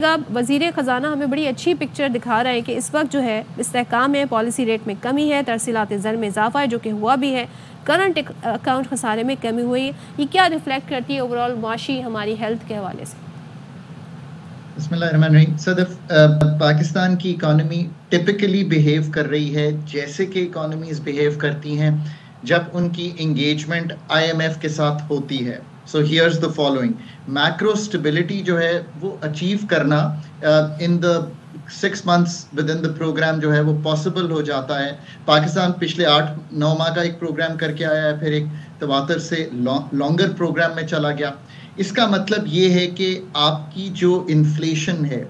वज़ीर ख़जाना हमें बड़ी अच्छी पिक्चर दिखा रहे हैं कि इस वक्त जो है इस्तेहकाम है, पॉलिसी रेट में कमी है, तरसीलात ज़र में इजाफा है जो कि हुआ भी है, करंट अकाउंट खसारे में कमी हुई है। ये क्या रिफ्लेक्ट करती है ओवरऑल मुआशी हमारी हेल्थ के हवाले से? बिस्मिल्लाहिर्रहमानिर्रहीम। सदफ, पाकिस्तान की इकॉनमी टिपिकली बिहेव कर रही है जैसे कि इकॉनमीज बिहेव करती हैं जब उनकी इंगेजमेंट IMF के साथ होती है। So here's the following. Macro stability जो है वो अचीव करना in the 6 months within the programme जो है वो पॉसिबल हो जाता है। पाकिस्तान पिछले 8-9 माह का एक प्रोग्राम करके आया है, फिर एक तवातर से लॉन्गर प्रोग्राम में चला गया। इसका मतलब ये है कि आपकी जो इन्फ्लेशन है,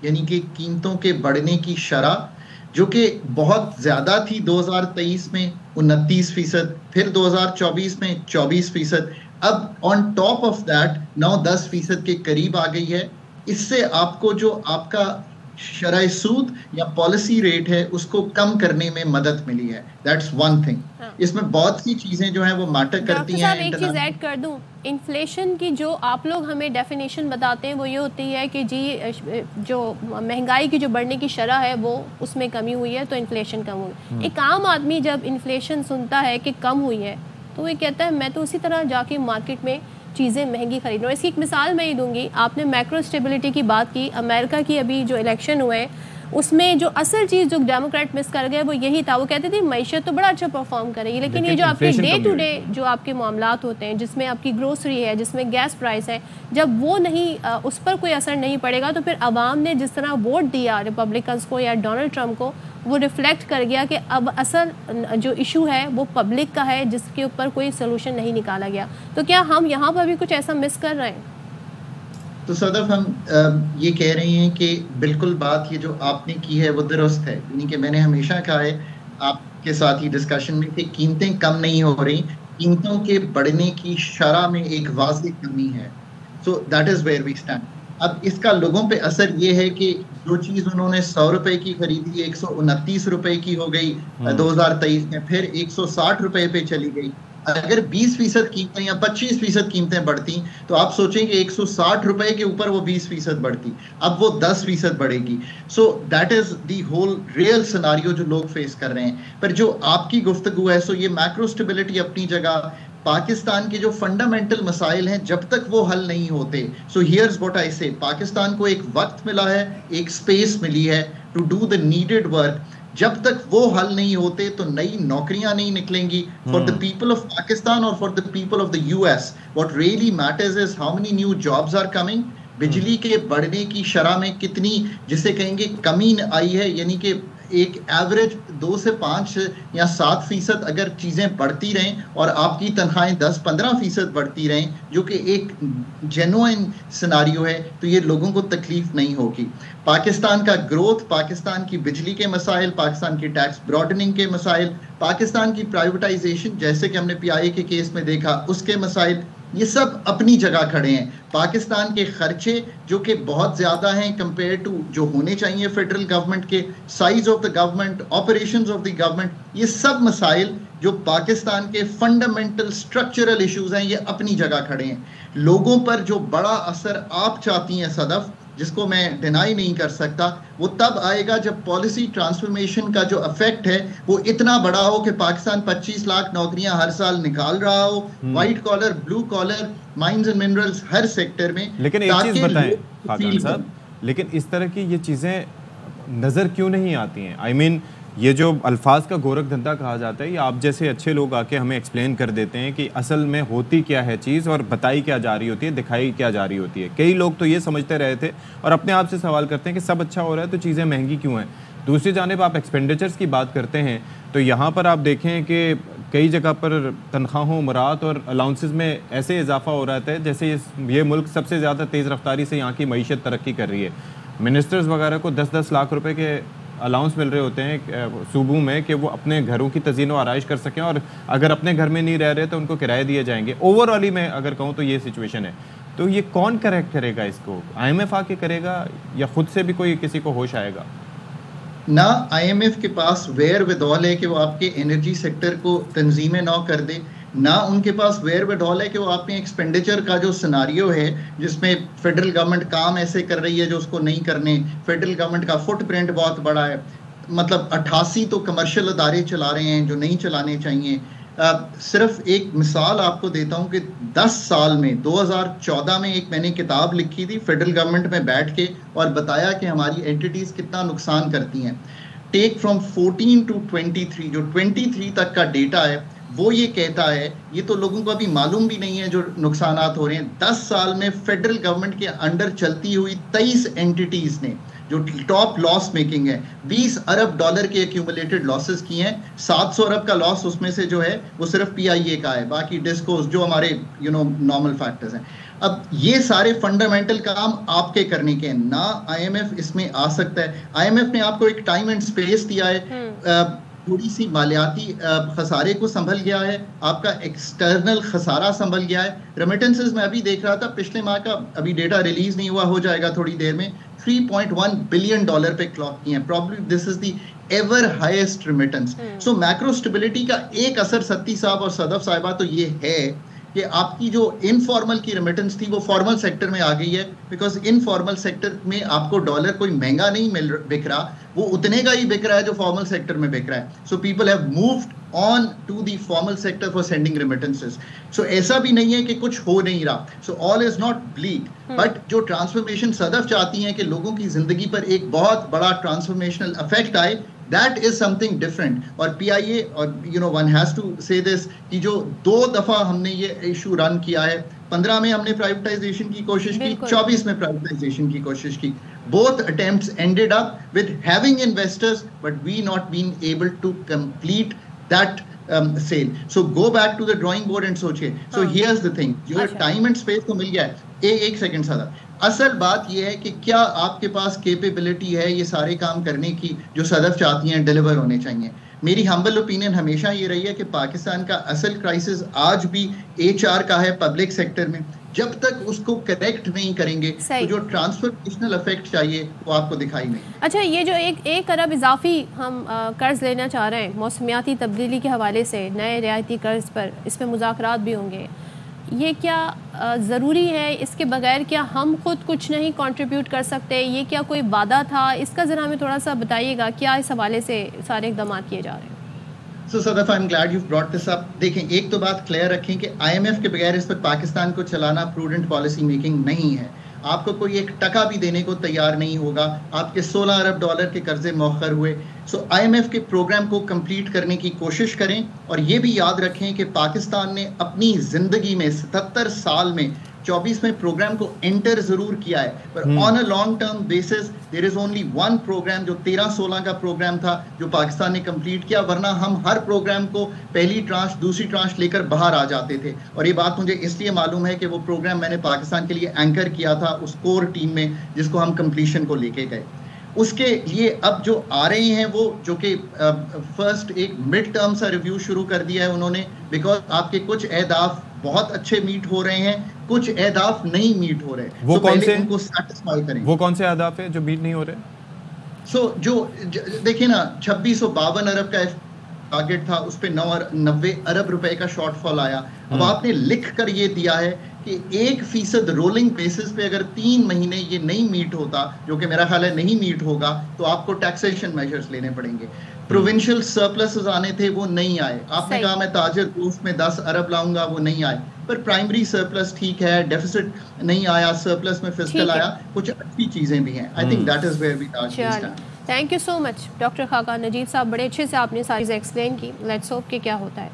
यानी कि कीमतों के बढ़ने की शरह, जो कि बहुत ज़्यादा थी 2023 में 29%, फिर 2024 में 24%, अब ऑन टॉप ऑफ दैट 9-10% के करीब आ गई है। इससे आपको जो आपका शरह सूद या पॉलिसी रेट है उसको कम करने में मदद मिली है। That's one thing. इसमें बहुत सी चीजें जो हैं वो मैटर करती हैं। एक चीज़ ऐड कर दूं, इन्फ्लेशन की जो आप लोग हमें डेफिनेशन बताते हैं वो ये होती है कि जी जो महंगाई की जो बढ़ने की शरह है वो उसमें कमी हुई है तो इन्फ्लेशन कम हुई। एक आम आदमी जब इन्फ्लेशन सुनता है कि कम हुई है तो वो कहता है मैं तो उसी तरह जाके मार्केट में चीज़ें महंगी खरीद रहा हूँ। इसकी एक मिसाल मैं ही दूंगी। आपने मैक्रो स्टेबिलिटी की बात की, अमेरिका की अभी जो इलेक्शन हुए उसमें जो असल चीज़ जो डेमोक्रेट मिस कर गए वो यही था, वो कहते थे मैशत तो बड़ा अच्छा परफॉर्म करेगी, लेकिन ये जो आपके डे टू डे जो आपके मामलात होते हैं जिसमें आपकी ग्रोसरी है, जिसमें गैस प्राइस है, जब वो नहीं उस पर कोई असर नहीं पड़ेगा तो फिर अवाम ने जिस तरह वोट दिया रिपब्लिकन्स को या डोनाल्ड ट्रंप को, वो रिफ्लेक्ट कर गया कि अब असल जो इशू है वो पब्लिक का है जिसके ऊपर कोई सोल्यूशन नहीं निकाला गया। तो क्या हम यहाँ पर भी कुछ ऐसा मिस कर रहे हैं? तो सदफ, हम ये कह रहे हैं कि बिल्कुल बात ये जो आपने की है वो दुरुस्त है। यानी कि मैंने हमेशा कहा है आपके साथ ही डिस्कशन में कि कीमतें कम नहीं हो रही, कीमतों के बढ़ने की शरह में एक वाज़िह कमी है। So that is where we stand. अब इसका लोगों पे असर ये है कि जो चीज़ उन्होंने 100 रुपए की खरीदी 129 रुपए की हो गई 2023 में, फिर 160 रुपए पे चली गई। अगर 20% कीमतें या 25% कीमतें बढ़ती तो आप सोचें कि 160 रुपए के ऊपर वो 20% बढ़ती, अब वो 10% बढ़ेगी। So that is the whole real scenario जो लोग फेस कर रहे हैं। पर जो आपकी गुफ्तगू है, सो ये मैक्रो स्टेबिलिटी अपनी जगह, पाकिस्तान के जो फंडामेंटल मसाइल हैं जब तक वो हल नहीं होते, सो हियर्स व्हाट आई से, पाकिस्तान को एक वक्त मिला है, एक स्पेस मिली है to do the needed work. जब तक वो हल नहीं होते तो नई नौकरियां नहीं निकलेंगी for the people of Pakistan और for the people of the US। What really matters is how many new jobs are coming. बिजली के बढ़ने की शरह में कितनी, जिसे कहेंगे, कमी आई है, यानी कि एक एवरेज 2 से 5 या 7% अगर चीज़ें बढ़ती रहें और आपकी तनख्वाहें 10-15% बढ़ती रहें, जो कि एक जेन्युइन सिनारियो है, तो ये लोगों को तकलीफ नहीं होगी। पाकिस्तान का ग्रोथ, पाकिस्तान की बिजली के मसाइल, पाकिस्तान की टैक्स ब्रॉडनिंग के मसाइल, पाकिस्तान की प्राइवेटाइजेशन जैसे कि हमने PIA के केस में देखा उसके मसाइल, ये सब अपनी जगह खड़े हैं। पाकिस्तान के खर्चे जो कि बहुत ज़्यादा हैं कंपेयर टू जो होने चाहिए फेडरल गवर्नमेंट के, size of the government, operations of the government, ये सब मसाइल जो पाकिस्तान के फंडामेंटल स्ट्रक्चरल इश्यूज हैं, ये अपनी जगह खड़े हैं। लोगों पर जो बड़ा असर आप चाहती हैं सदफ, जिसको मैं डिनाई नहीं कर सकता, वो तब आएगा जब पॉलिसी ट्रांसफॉर्मेशन का जो इफेक्ट है वो इतना बड़ा हो कि पाकिस्तान 25 लाख नौकरियां हर साल निकाल रहा हो, white collar, blue collar, mines and minerals, हर सेक्टर में। लेकिन एक चीज बताएं खाकान साहब, लेकिन इस तरह की ये चीजें नजर क्यों नहीं आती हैं? आई मीन ये जो अल्फाज का गोरख धंधा कहा जाता है, ये आप जैसे अच्छे लोग आके हमें एक्सप्लेन कर देते हैं कि असल में होती क्या है चीज़ और बताई क्या जा रही होती है, दिखाई क्या जा रही होती है। कई लोग तो ये समझते रहे थे और अपने आप से सवाल करते हैं कि सब अच्छा हो रहा है तो चीज़ें महंगी क्यों हैं। दूसरी जानिब आप एक्सपेंडिचर्स की बात करते हैं तो यहाँ पर आप देखें कि कई जगह पर तनख्वाहों, मुराद और अलाउंसेस में ऐसे इजाफा हो रहा है जैसे ये मुल्क सबसे ज़्यादा तेज़ रफ्तारी से यहाँ की मईशत तरक्की कर रही है। मिनिस्टर्स वगैरह को 10-10 लाख रुपए के अलाउंस मिल रहे होते हैं सूबों में कि वो अपने घरों की तज़ीन व आराइश कर सकें, और अगर अपने घर में नहीं रह रहे तो उनको किराए दिए जाएंगे। ओवरऑल मैं अगर कहूँ तो ये सिचुएशन है। तो ये कौन करेक्ट करेगा इसको? IMF आके करेगा या खुद से भी कोई किसी को होश आएगा? ना IMF के पास वेयर विदॉल है कि वो आपके एनर्जी सेक्टर को तंजीमें नौ कर दे, ना उनके पास वेयरविडॉल है कि वो अपने एक्सपेंडिचर का जो सिनारियो है जिसमें फेडरल गवर्नमेंट काम ऐसे कर रही है जो उसको नहीं करने, फेडरल गवर्नमेंट का फुटप्रिंट बहुत बड़ा है, मतलब 88 तो कमर्शियल अदारे चला रहे हैं जो नहीं चलाने चाहिए। सिर्फ एक मिसाल आपको देता हूं कि 10 साल में 2014 में एक मैंने किताब लिखी थी फेडरल गवर्नमेंट में बैठ के और बताया कि हमारी एंटिटीज कितना नुकसान करती हैं। टेक फ्रॉम 14 टू 23, जो 23 तक का डेटा है वो ये कहता है, ये तो लोगों को अभी मालूम भी नहीं है जो नुकसानात हो रहे हैं। 10 साल में फेडरल गवर्नमेंट के अंडर चलती हुई 23 एंटिटीज ने जो टॉप लॉस मेकिंग है, 20 अरब डॉलर के एक्यूमुलेटेड लॉसेस किए हैं। 700 अरब का लॉस उसमें से जो है वो सिर्फ पीआईए का है, बाकी डिस्कोस जो हमारे नॉर्मल फैक्टर्स हैं। अब ये सारे फंडामेंटल काम आपके करने के हैं ना, आईएमएफ इसमें आ सकता है। आईएमएफ ने आपको एक टाइम एंड स्पेस दिया है, थोड़ी सी मालियाती खसारे को संभल गया है, आपका एक्सटर्नल खसारा संभल गया है। रेमिटेंसेस में अभी देख रहा था पिछले माह का, अभी डेटा रिलीज नहीं हुआ, हो जाएगा थोड़ी देर में, 3.1 बिलियन डॉलर पे क्लॉक किए हैं। Probably this is the ever highest remittance. So macro stability का एक असर सत्ती साहब और सदफ साहिबा तो ये है कि आपकी जो इनफॉर्मल की रेमिटेंस थी वो फॉर्मल सेक्टर में आ गई है, बिकॉज इनफॉर्मल सेक्टर में आपको डॉलर कोई महंगा नहीं बिक रहा, वो उतने का ही बिक रहा है जो फॉर्मल सेक्टर में बिक रहा है। So people have moved on to the formal sector for sending remittances. So ऐसा भी नहीं है कि कुछ हो नहीं रहा, so all is not bleak, but जो ट्रांसफॉर्मेशन सदफ चाहती हैं कि लोगों की जिंदगी पर एक बहुत बड़ा ट्रांसफॉर्मेशनल इफेक्ट आए, that is something different। और PIA और one has to say this कि जो 2 दफा हमने ये इशू रन किया है, 15 में हमने प्राइवेटाइजेशन की कोशिश की, 24 में प्राइवेटाइजेशन की कोशिश की। Both attempts ended up with having investors but we not being able to complete that sale। So go back to the drawing board and सोचिए। So here's the thing, जो टाइम एंड स्पेस तो मिल गया है। एक second सादा, असल बात यह है कि क्या आपके पास कैपेबिलिटी है ये सारे काम करने की जो सदफ चाहती हैं डिलीवर होने चाहिए। मेरी हम्बल ओपिनियन हमेशा ये रही है कि पाकिस्तान का असल क्राइसिस आज भी HR का है पब्लिक सेक्टर में। जब तक उसको करेक्ट नहीं करेंगे तो जो ट्रांसफॉर्मेशनल इफेक्ट चाहिए वो आपको दिखाई नहीं। अच्छा, ये जो एक अरब इजाफी हम कर्ज लेना चाह रहे हैं मौसमियाती तब्दीली के हवाले से, नए रियायती कर्ज पर, इस पर मुज़ाकरात भी होंगे, ये क्या ज़रूरी है? इसके बगैर क्या हम खुद कुछ नहीं कंट्रीब्यूट कर सकते? ये क्या कोई वादा था? इसका ज़रा हमें थोड़ा सा बताइएगा, क्या इस हवाले से सारे इक़दाम किए जा रहे हैं? So Sadaf, I'm glad you've brought this up। देखें, एक तो बात क्लियर रखें कि IMF के बगैर इस पर पाकिस्तान को चलाना प्रूडेंट पॉलिसी मेकिंग नहीं है। आपको कोई 1 टका भी देने को तैयार नहीं होगा। आपके 16 अरब डॉलर के कर्जे मौखर हुए। सो IMF के प्रोग्राम को कंप्लीट करने की कोशिश करें और ये भी याद रखें कि पाकिस्तान ने अपनी ज़िंदगी में 77 साल में 24 में प्रोग्राम को एंटर जरूर किया है, पर on a long term basis there is only 1 programme जो 13-16 का प्रोग्राम था जो पाकिस्तान ने कंप्लीट किया, वरना हम हर प्रोग्राम को पहली ट्रांश दूसरी ट्रांश लेकर बाहर आ जाते थे। और ये बात मुझे इसलिए मालूम है कि वो प्रोग्राम मैंने पाकिस्तान के लिए एंकर किया था उस कोर टीम में जिसको हम कंप्लीशन को लेके गए। उसके लिए अब जो आ रहे हैं वो जो कि फर्स्ट एक मिड टर्म सा रिव्यू शुरू कर दिया है उन्होंने, बिकॉज आपके कुछ अहदाफ बहुत अच्छे मीट हो रहे हैं, कुछ अहदाफ नहीं मीट हो रहे। वो कौन से उनको सेटिस्फाई करें। वो कौन से अहदाफ है जो मीट नहीं हो रहे? जो देखिए ना, 2652 अरब का टारगेट था, उस पे 90 अरब रुपए का शॉर्टफॉल आया। अब आपने लिख कर ये दिया है कि 1% रोलिंग बेसिस पे अगर 3 महीने ये नहीं मीट होता, जो कि मेरा ख्याल है नहीं मीट होगा, तो आपको टैक्सेशन मेजर्स लेने पड़ेंगे। प्रोविंशियल सरप्लसेस आने थे, वो नहीं आए। आपने कहा मैं ताजिर दोस्त में 10 अरब लाऊंगा, वो नहीं आए। पर प्राइमरी सरप्लस ठीक है, डेफिसिट नहीं आया, सरप्लस में फिस्कल आया, कुछ अच्छी चीजें भी हैं। I think that is where we are. Thank you so much doctor Khaka Najeeb साहब, बड़े अच्छे से आपने सारी चीज़ें एक्सप्लेन की। लेट्स होप कि क्या होता है।